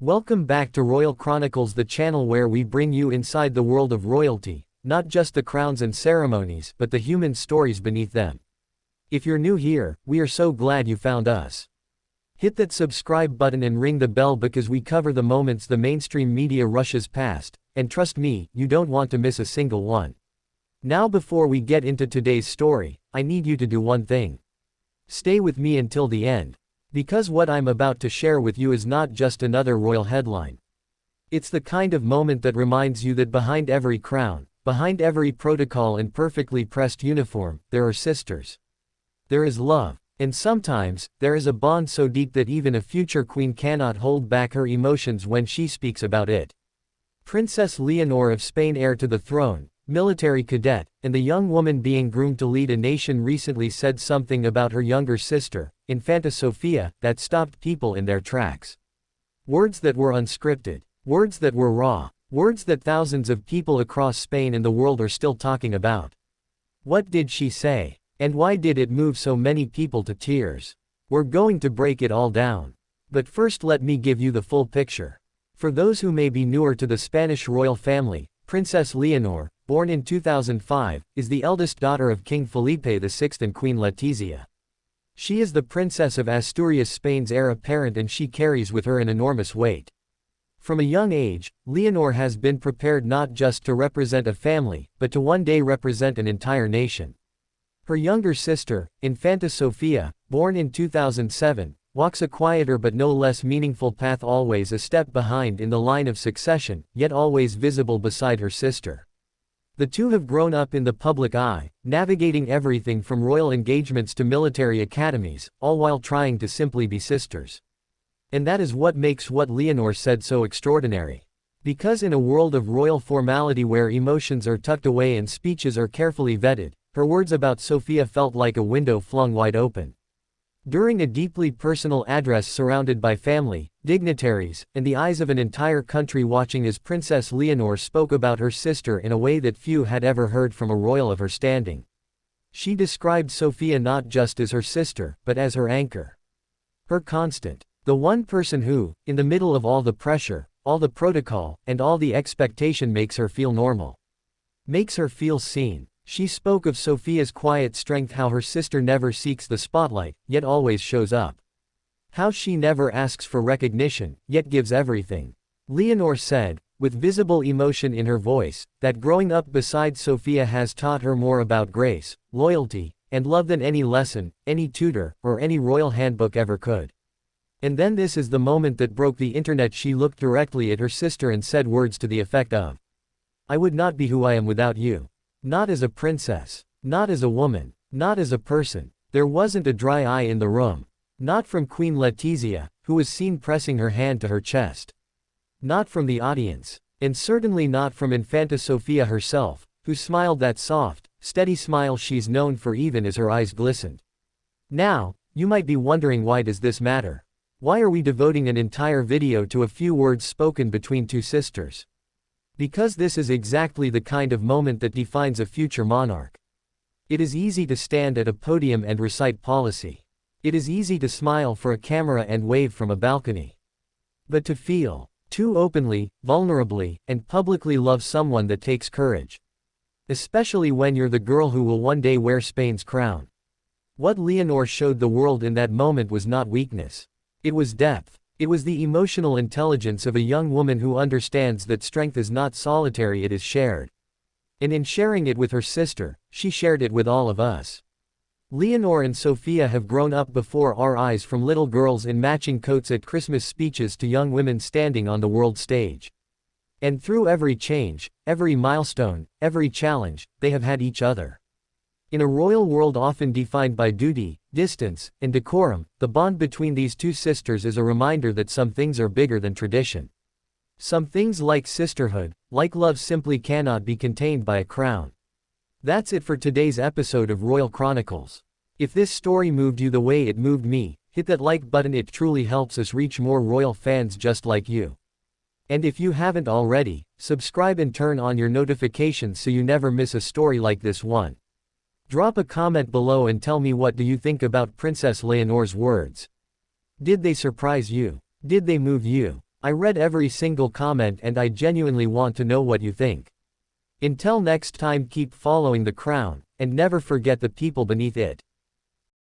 Welcome back to Royal Chronicles, the channel where we bring you inside the world of royalty, not just the crowns and ceremonies, but the human stories beneath them. If you're new here, we are so glad you found us. Hit that subscribe button and ring the bell because we cover the moments the mainstream media rushes past, and trust me, you don't want to miss a single one. Now before we get into today's story, I need you to do one thing. Stay with me until the end. Because what I'm about to share with you is not just another royal headline. It's the kind of moment that reminds you that behind every crown, behind every protocol and perfectly pressed uniform, there are sisters. There is love, and sometimes, there is a bond so deep that even a future queen cannot hold back her emotions when she speaks about it. Princess Leonor of Spain, heir to the throne, military cadet, and the young woman being groomed to lead a nation, recently said something about her younger sister, Infanta Sofía, that stopped people in their tracks. Words that were unscripted. Words that were raw. Words that thousands of people across Spain and the world are still talking about. What did she say? And why did it move so many people to tears? We're going to break it all down. But first let me give you the full picture. For those who may be newer to the Spanish royal family, Princess Leonor, born in 2005, is the eldest daughter of King Felipe VI and Queen Letizia. She is the Princess of Asturias, Spain's heir apparent, and she carries with her an enormous weight. From a young age, Leonor has been prepared not just to represent a family, but to one day represent an entire nation. Her younger sister, Infanta Sofía, born in 2007, walks a quieter but no less meaningful path, always a step behind in the line of succession, yet always visible beside her sister. The two have grown up in the public eye, navigating everything from royal engagements to military academies, all while trying to simply be sisters. And that is what makes what Leonor said so extraordinary. Because in a world of royal formality where emotions are tucked away and speeches are carefully vetted, her words about Sofía felt like a window flung wide open. During a deeply personal address surrounded by family, dignitaries, and the eyes of an entire country watching as Princess Leonor spoke about her sister in a way that few had ever heard from a royal of her standing. She described Sofía not just as her sister, but as her anchor. Her constant. The one person who, in the middle of all the pressure, all the protocol, and all the expectation, makes her feel normal. Makes her feel seen. She spoke of Sofía's quiet strength, how her sister never seeks the spotlight, yet always shows up. How she never asks for recognition, yet gives everything. Leonor said, with visible emotion in her voice, that growing up beside Sofía has taught her more about grace, loyalty, and love than any lesson, any tutor, or any royal handbook ever could. And then this is the moment that broke the internet. She looked directly at her sister and said words to the effect of, "I would not be who I am without you. Not as a princess. Not as a woman. Not as a person." There wasn't a dry eye in the room. Not from Queen Letizia, who was seen pressing her hand to her chest. Not from the audience. And certainly not from Infanta Sofía herself, who smiled that soft, steady smile she's known for even as her eyes glistened. Now, you might be wondering, why does this matter? Why are we devoting an entire video to a few words spoken between two sisters? Because this is exactly the kind of moment that defines a future monarch. It is easy to stand at a podium and recite policy. It is easy to smile for a camera and wave from a balcony. But to feel, too openly, vulnerably, and publicly love someone, that takes courage. Especially when you're the girl who will one day wear Spain's crown. What Leonor showed the world in that moment was not weakness. It was depth. It was the emotional intelligence of a young woman who understands that strength is not solitary, it is shared. And in sharing it with her sister, she shared it with all of us. Leonor and Sofía have grown up before our eyes, from little girls in matching coats at Christmas speeches to young women standing on the world stage. And through every change, every milestone, every challenge, they have had each other. In a royal world often defined by duty, distance, and decorum, the bond between these two sisters is a reminder that some things are bigger than tradition. Some things, like sisterhood, like love, simply cannot be contained by a crown. That's it for today's episode of Royal Chronicles. If this story moved you the way it moved me, hit that like button. It truly helps us reach more royal fans just like you. And if you haven't already, subscribe and turn on your notifications so you never miss a story like this one. Drop a comment below and tell me, what do you think about Princess Leonor's words? Did they surprise you? Did they move you? I read every single comment and I genuinely want to know what you think. Until next time, keep following the crown, and never forget the people beneath it.